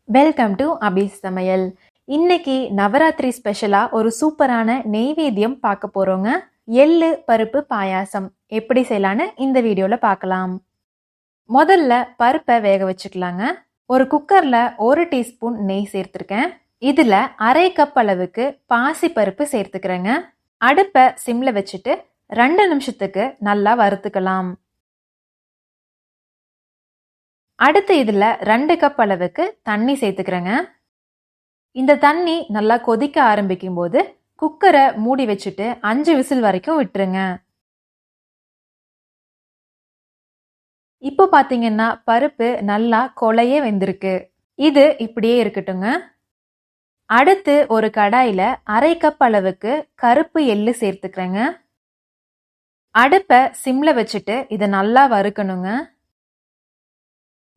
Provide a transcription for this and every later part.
Welcome to அபி சமையல். இன்னைக்கு நவராத்திரி ஸ்பெஷலா ஒரு சூப்பரான நெய்வேத்தியம் பார்க்க போறோங்க. எள்ளு பருப்பு பாயாசம் எப்படி செய்யலான்னு இந்த வீடியோல பார்க்கலாம். முதல்ல பருப்பை வேக வச்சுக்கலாங்க. ஒரு குக்கர்ல 1 டீஸ்பூன் நெய் சேர்த்திருக்கேன். இதுல 1/2 கப் அளவுக்கு பாசி பருப்பு சேர்த்துக்கிறேங்க. அடுப்பை சிம்ல வச்சுட்டு 2 நிமிஷத்துக்கு நல்லா வறுத்துக்கலாம். அடுத்து இதுல 2 கப் அளவுக்கு தண்ணி சேர்த்துக்கிறேங்க. இந்த தண்ணி நல்லா கொதிக்க ஆரம்பிக்கும் போது குக்கரை மூடி வச்சுட்டு 5 விசில் வரைக்கும் விட்டுருங்க. இப்போ பாத்தீங்கன்னா பருப்பு நல்லா கொலையே வெந்திருக்கு. இது இப்படியே இருக்கட்டுங்க. அடுத்து ஒரு கடாயில 1/2 கப் அளவுக்கு கருப்பு எள்ளு சேர்த்துக்கிறேங்க. அடுப்பை சிம்ல வச்சுட்டு இதை நல்லா வறுக்கணுங்க.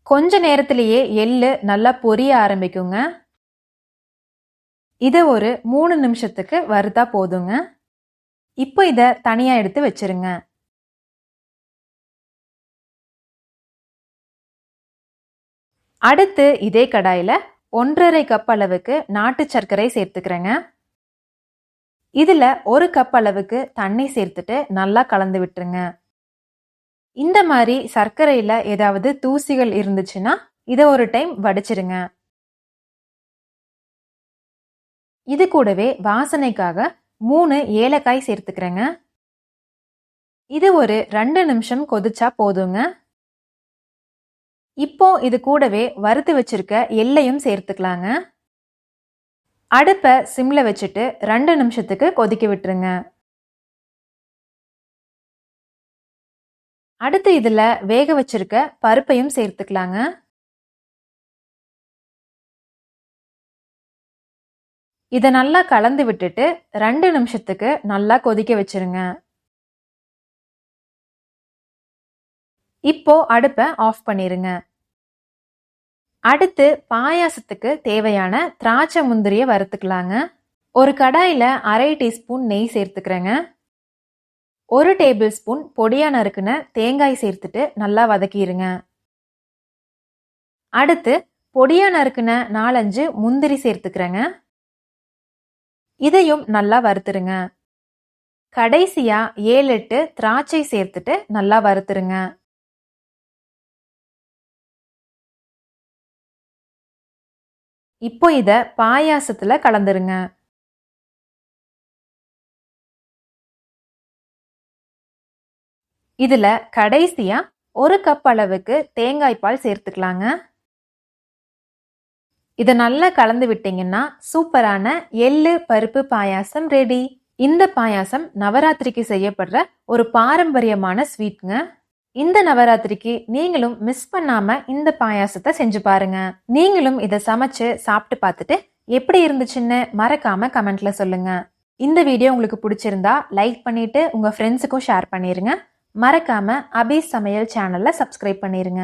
கொஞ்ச நேரத்திலேயே எள்ளு நல்லா பொரிய ஆரம்பிக்குங்க. இதை ஒரு 3 நிமிஷத்துக்கு வறுத்தா போதுங்க. இப்போ இதை தனியா எடுத்து வச்சிருங்க. அடுத்து இதே கடாயில 1/2 கப் அளவுக்கு நாட்டு சர்க்கரை சேர்த்துக்கிறேங்க. இதுல 1 கப் அளவுக்கு தண்ணி சேர்த்துட்டு நல்லா கலந்து விட்டுருங்க. இந்த மாதிரி சர்க்கரையில ஏதாவது தூசிகள் இருந்துச்சுன்னா இதை ஒரு டைம் வடிச்சிருங்க. இது கூடவே வாசனைக்காக 3 ஏலக்காய் சேர்த்துக்கிறேங்க. இது ஒரு 2 நிமிஷம் கொதிச்சா போதுங்க. இப்போ இது கூடவே வறுத்து வச்சிருக்க எள்ளையும் சேர்த்துக்கலாங்க. அடுப்பை சிம்ல வச்சுட்டு 2 நிமிஷத்துக்கு கொதிக்க விட்டுருங்க. அடுத்து இதுல வேக வச்சிருக்க பருப்பையும் சேர்த்துக்கலாங்க. இதை நல்லா கலந்து விட்டுட்டு 2 நிமிஷத்துக்கு நல்லா கொதிக்க வச்சிருங்க. இப்போ அடுப்பை ஆஃப் பண்ணிருங்க. அடுத்து பாயாசத்துக்கு தேவையான திராட்சை முந்திரிய வறுத்துக்கலாங்க. ஒரு கடாயில 1/2 டீஸ்பூன் நெய் சேர்த்துக்கிறேங்க. 1 டேபிள் ஸ்பூன் பொடியா நறுக்குன தேங்காய் சேர்த்துட்டு நல்லா வதக்கிடுங்க. அடுத்து பொடியா நறுக்குன 4-5 முந்திரி சேர்த்துக்கிறேங்க. இதையும் நல்லா வறுத்துருங்க. கடைசியா 7-8 திராட்சை சேர்த்துட்டு நல்லா வறுத்துருங்க. இப்போ இத பாயாசத்துல கலந்துருங்க. இதுல கடைசியா 1 கப் அளவுக்கு தேங்காய் பால் சேர்த்துக்கலாங்க. இதை நல்லா கலந்து விட்டீங்கன்னா சூப்பரான எள்ளு பருப்பு பாயாசம் ரெடி. இந்த பாயாசம் நவராத்திரிக்கு செய்யப்படுற ஒரு பாரம்பரியமான ஸ்வீட்ங்க. இந்த நவராத்திரிக்கு நீங்களும் மிஸ் பண்ணாம இந்த பாயாசத்தை செஞ்சு பாருங்க. நீங்களும் இதை சமைச்சு சாப்பிட்டு பார்த்துட்டு எப்படி இருந்துச்சுன்னு மறக்காம கமெண்ட்ல சொல்லுங்க. இந்த வீடியோ உங்களுக்கு பிடிச்சிருந்தா லைக் பண்ணிட்டு உங்க ஃப்ரெண்ட்ஸுக்கும் ஷேர் பண்ணிருங்க. மறக்காம அபி சமையல் சேனல்ல சப்ஸ்கிரைப் பண்ணிருங்க.